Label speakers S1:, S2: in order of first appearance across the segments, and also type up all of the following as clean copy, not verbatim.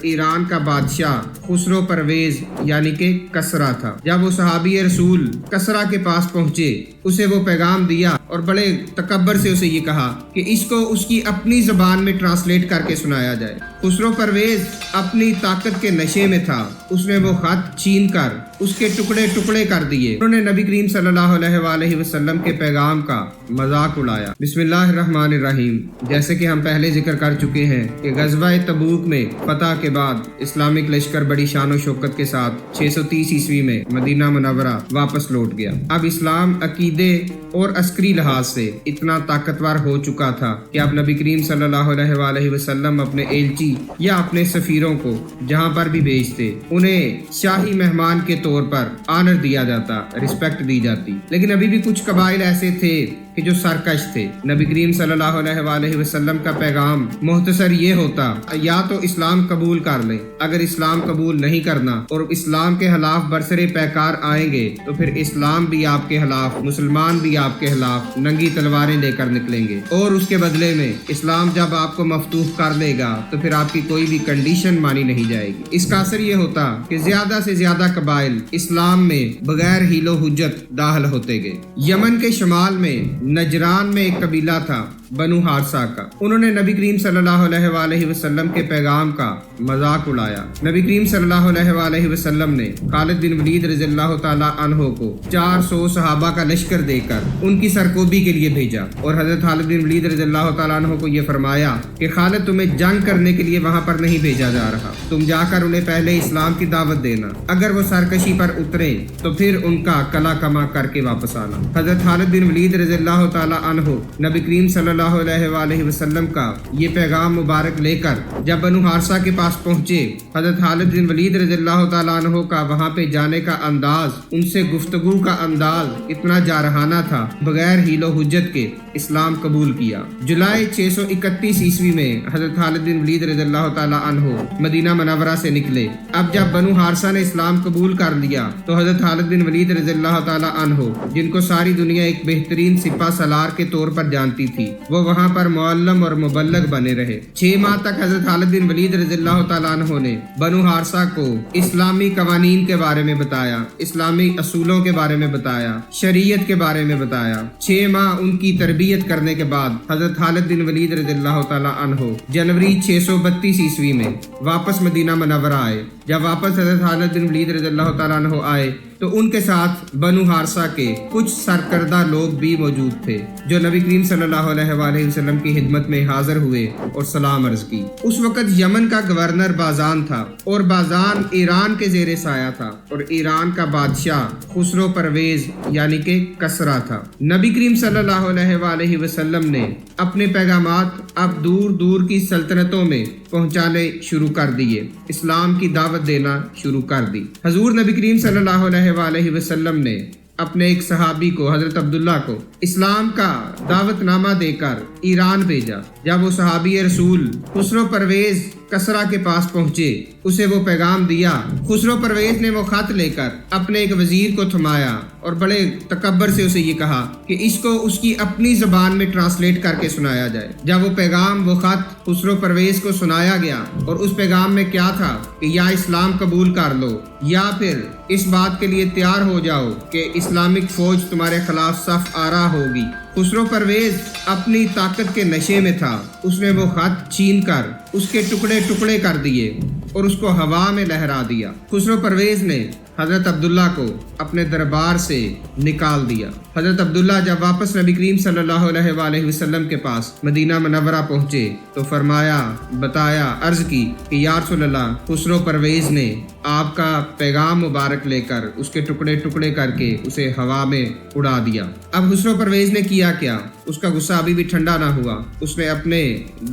S1: ایران کا بادشاہ خسرو پرویز یعنی کہ کسرا تھا۔ جب وہ صحابی رسول کسرا کے پاس پہنچے اسے وہ پیغام دیا اور بڑے تکبر سے اسے یہ کہا کہ اس کو اس کی اپنی زبان میں ٹرانسلیٹ کر کے سنایا جائے۔ خسرو پرویز اپنی طاقت کے نشے میں تھا، اس نے وہ خط چھین کر اس کے ٹکڑے ٹکڑے کر دیے۔ انہوں نے نبی کریم صلی اللہ علیہ وآلہ وسلم کے پیغام کا مذاق اڑایا۔ بسم اللہ الرحمن الرحیم۔ جیسے کہ ہم پہلے ذکر کر چکے ہیں کہ غزوہ تبوک میں فتح کے بعد اسلامک لشکر بڑی شان و شوکت کے ساتھ 630 عیسوی میں مدینہ منورہ واپس لوٹ گیا۔ اب اسلام عقیدے اور عسکری لحاظ سے اتنا طاقتور ہو چکا تھا کہ اب نبی کریم صلی اللہ علیہ وآلہ وسلم اپنے ایلچی یا اپنے سفیروں کو جہاں پر بھی بھیجتے انہیں شاہی مہمان کے طور پر آنر دیا جاتا، رسپیکٹ دی جاتی۔ لیکن ابھی بھی کچھ قبائل ایسے تھے کہ جو سرکش تھے۔ نبی کریم صلی اللہ علیہ وآلہ وسلم کا پیغام مختصر یہ ہوتا، یا تو اسلام قبول کر لیں، اگر اسلام قبول نہیں کرنا اور اسلام کے خلاف برسرے پیکار آئیں گے تو پھر اسلام بھی آپ کے خلاف، مسلمان بھی آپ کے خلاف ننگی تلواریں لے کر نکلیں گے، اور اس کے بدلے میں اسلام جب آپ کو مفتوح کر لے گا تو پھر آپ کی کوئی بھی کنڈیشن مانی نہیں جائے گی۔ اس کا اثر یہ ہوتا کہ زیادہ سے زیادہ قبائل اسلام میں بغیر حیل و حجت داخل ہوتے گئے۔ یمن کے شمال میں نجران میں ایک قبیلہ تھا بنو حارثہ کا، انہوں نے نبی کریم صلی اللہ علیہ وآلہ وسلم کے پیغام کا مذاق اڑایا۔ نبی کریم صلی اللہ علیہ وآلہ وسلم نے خالد بن ولید رضی اللہ تعالی عنہ کو 400 صحابہ کا لشکر دے کر ان کی سرکوبی کے لیے بھیجا، اور حضرت خالد بن ولید رضی اللہ تعالی عنہ کو یہ فرمایا کہ خالد تمہیں جنگ کرنے کے لیے وہاں پر نہیں بھیجا جا رہا، تم جا کر انہیں پہلے اسلام کی دعوت دینا، اگر وہ سرکشی پر اترے تو پھر ان کا کلا کما کر کے واپس آنا۔ حضرت خالد بن ولید رضی اللہ تعالی عنہ نبی کریم صلی اللہ علیہ وآلہ وسلم کا یہ پیغام مبارک لے کر جب بنو حارثہ کے پاس پہنچے، حضرت خالد بن ولید رضی اللہ تعالیٰ عنہ کا وہاں پہ جانے کا انداز، ان سے گفتگو کا انداز اتنا جارحانہ تھا، بغیر حیل و حجت کے اسلام قبول کیا۔ جولائی 631 عیسوی میں حضرت خالد بن ولید رضی اللہ تعالیٰ عنہ مدینہ منورہ سے نکلے۔ اب جب بنو حارثہ نے اسلام قبول کر لیا تو حضرت خالد بن ولید رضی اللہ تعالیٰ عنہ، جن کو ساری دنیا ایک بہترین سپہ سالار کے طور پر جانتی تھی، وہ وہاں پر معلم اور مبلغ بنے رہے۔ 6 ماہ تک حضرت خالد بن ولید رضی اللہ تعالیٰ عنہ نے بنو حارثہ کو اسلامی قوانین کے بارے میں بتایا، اسلامی اصولوں کے بارے میں بتایا، شریعت کے بارے میں بتایا۔ 6 ماہ ان کی تربیت کرنے کے بعد حضرت خالد بن ولید رضی اللہ تعالیٰ عنہ جنوری 632 عیسوی میں واپس مدینہ منورہ آئے۔ جب واپس حضرت خالد بن ولید رضی اللہ تعالیٰ عنہ آئے تو ان کے ساتھ بنو حارثہ کے کچھ سرکردہ لوگ بھی موجود تھے جو نبی کریم صلی اللہ علیہ وآلہ وسلم کی خدمت میں حاضر ہوئے اور سلام عرض کی۔ اس وقت یمن کا گورنر بازان تھا اور بازان ایران کے زیر سایہ تھا، اور ایران کا بادشاہ خسرو پرویز یعنی کہ کسرا تھا۔ نبی کریم صلی اللہ علیہ وآلہ وسلم نے اپنے پیغامات اب دور دور کی سلطنتوں میں پہنچانے شروع کر دیے، اسلام کی دعوت دینا شروع کر دی۔ حضور نبی کریم صلی اللہ علیہ وآلہ وسلم نے اپنے ایک صحابی کو، حضرت عبداللہ کو، اسلام کا دعوت نامہ دے کر ایران بھیجا۔ جب وہ صحابی رسول خسرو پرویز کسرا کے پاس پہنچے اسے وہ پیغام دیا۔ خسرو پرویز نے وہ خط لے کر اپنے ایک وزیر کو تھمایا اور بڑے تکبر سے اسے یہ کہا کہ اس کو اس کی اپنی زبان میں ٹرانسلیٹ کر کے سنایا جائے۔ جب وہ پیغام، وہ خط خسرو پرویز کو سنایا گیا، اور اس پیغام میں کیا تھا کہ یا اسلام قبول کر لو یا پھر اس بات کے لیے تیار ہو جاؤ کہ اسلامک فوج تمہارے خلاف صف آرا ہوگی۔ خسرو پرویز اپنی طاقت کے نشے میں تھا، اس نے وہ خط چھین کر اس کے ٹکڑے ٹکڑے کر دیے اور اس کو ہوا میں لہرا دیا۔ خسرو پرویز نے حضرت عبداللہ کو اپنے دربار سے نکال دیا۔ حضرت عبداللہ جب واپس نبی کریم صلی اللہ علیہ وآلہ وسلم کے پاس مدینہ منورہ پہنچے تو فرمایا، بتایا، عرض کی کہ یا رسول اللہ، خسرو پرویز نے آپ کا پیغام مبارک لے کر اس کے ٹکڑے ٹکڑے کر کے اسے ہوا میں اڑا دیا۔ اب خسرو پرویز نے کیا کیا؟ اس کا غصہ ابھی بھی ٹھنڈا نہ ہوا۔ اس نے اپنے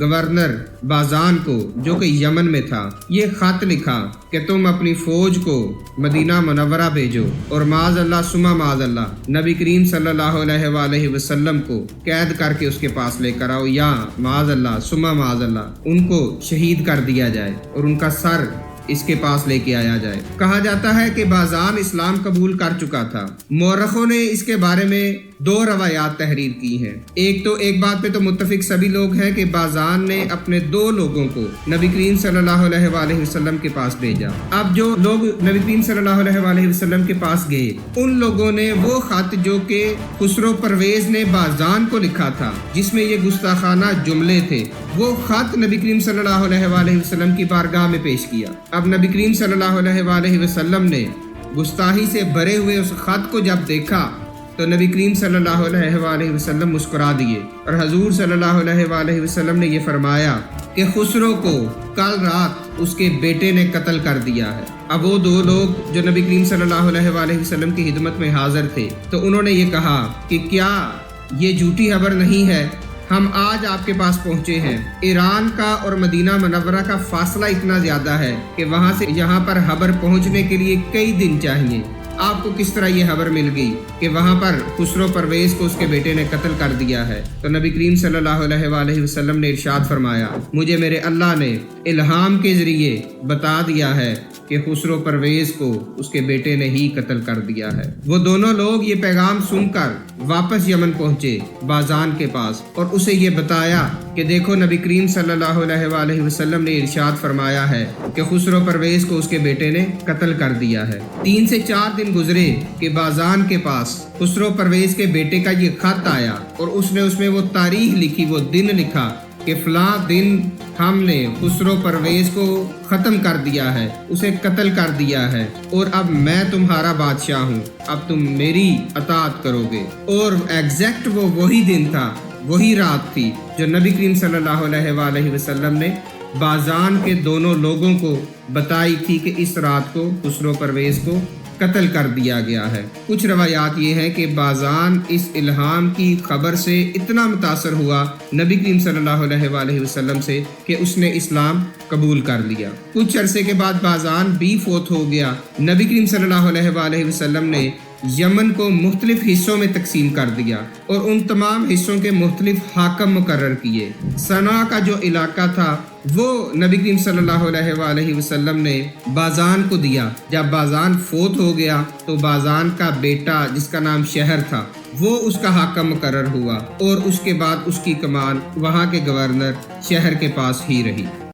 S1: گورنر بازان کو، جو کہ یمن میں تھا، یہ خط لکھا کہ تم اپنی فوج کو مدینہ منورہ بھیجو اور معاذ اللہ ثم معاذ اللہ نبی کریم صلی اللہ علیہ وآلہ وسلم کو قید کر کے اس کے پاس لے کر آؤ، یا معاذ اللہ ثم معاذ اللہ ان کو شہید کر دیا جائے اور ان کا سر اس کے پاس لے کے آیا جائے۔ کہا جاتا ہے کہ بازان اسلام قبول کر چکا تھا۔ مورخوں نے اس کے بارے میں دو روایات تحریر کی ہیں۔ ایک بات پہ تو متفق سبھی لوگ ہیں کہ بازان نے اپنے دو لوگوں کو نبی کریم صلی اللہ علیہ وآلہ وسلم کے پاس بھیجا۔ اب جو لوگ نبی کریم صلی اللہ علیہ وآلہ وسلم کے پاس گئے، ان لوگوں نے وہ خط جو کہ خسرو پرویز نے بازان کو لکھا تھا، جس میں یہ گستاخانہ جملے تھے، وہ خط نبی کریم صلی اللہ علیہ وآلہ وسلم کی بارگاہ میں پیش کیا۔ اب نبی کریم صلی اللہ علیہ وآلہ وسلم نے گستاخی سے بھرے ہوئے اس خط کو جب دیکھا تو نبی کریم صلی اللہ علیہ وآلہ وسلم مسکرا دیے، اور حضور صلی اللہ علیہ وآلہ وسلم نے یہ فرمایا کہ خسرو کو کل رات اس کے بیٹے نے قتل کر دیا ہے۔ اب وہ دو لوگ جو نبی کریم صلی اللہ علیہ وآلہ وسلم کی خدمت میں حاضر تھے، تو انہوں نے یہ کہا کہ کیا یہ جھوٹی خبر نہیں ہے؟ ہم آج آپ کے پاس پہنچے ہیں۔ ایران کا اور مدینہ منورہ کا فاصلہ اتنا زیادہ ہے کہ وہاں سے یہاں پر خبر پہنچنے کے لیے کئی دن چاہیے۔ آپ کو کس طرح یہ خبر مل گئی کہ وہاں پر خسرو پرویز کو اس کے بیٹے نے قتل کر دیا ہے؟ تو نبی کریم صلی اللہ علیہ وآلہ وسلم نے ارشاد فرمایا، مجھے میرے اللہ نے الہام کے ذریعے بتا دیا ہے کہ خسرو پرویز کو اس کے بیٹے نے ہی قتل کر دیا ہے۔ وہ دونوں لوگ یہ پیغام سن کر واپس یمن پہنچے بازان کے پاس، اور اسے یہ بتایا کہ دیکھو نبی کریم صلی اللہ علیہ وآلہ وسلم نے ارشاد فرمایا ہے کہ خسرو پرویز کو اس کے بیٹے نے قتل کر دیا ہے۔ 3 سے 4 دن گزرے کہ بازان کے پاس خسرو پرویز کے بیٹے کا یہ خط آیا، اور اس میں وہ تاریخ لکھی، وہ دن لکھا کہ فلاں دن ہم نے خسرو پرویز کو ختم کر دیا ہے، اسے قتل کر دیا ہے، اور اب میں تمہارا بادشاہ ہوں، اب تم میری اطاعت کرو گے۔ اور ایگزیکٹ وہی دن تھا، وہی رات تھی جو نبی کریم صلی اللہ علیہ وآلہ وسلم نے بازان کے دونوں لوگوں کو بتائی تھی کہ اس رات کو خسرو پرویز کو قتل کر دیا گیا ہے۔ کچھ روایات یہ ہیں کہ بازان اس الہام کی خبر سے اتنا متاثر ہوا نبی کریم صلی اللہ علیہ وآلہ وسلم سے کہ اس نے اسلام قبول کر لیا۔ کچھ عرصے کے بعد بازان بھی فوت ہو گیا۔ نبی کریم صلی اللہ علیہ وآلہ وسلم نے یمن کو مختلف حصوں میں تقسیم کر دیا اور ان تمام حصوں کے مختلف حاکم مقرر کیے۔ صنعاء کا جو علاقہ تھا وہ نبی کریم صلی اللہ علیہ وآلہ وسلم نے بازان کو دیا۔ جب بازان فوت ہو گیا تو بازان کا بیٹا جس کا نام شہر تھا وہ اس کا حاکم مقرر ہوا، اور اس کے بعد اس کی کمان وہاں کے گورنر شہر کے پاس ہی رہی۔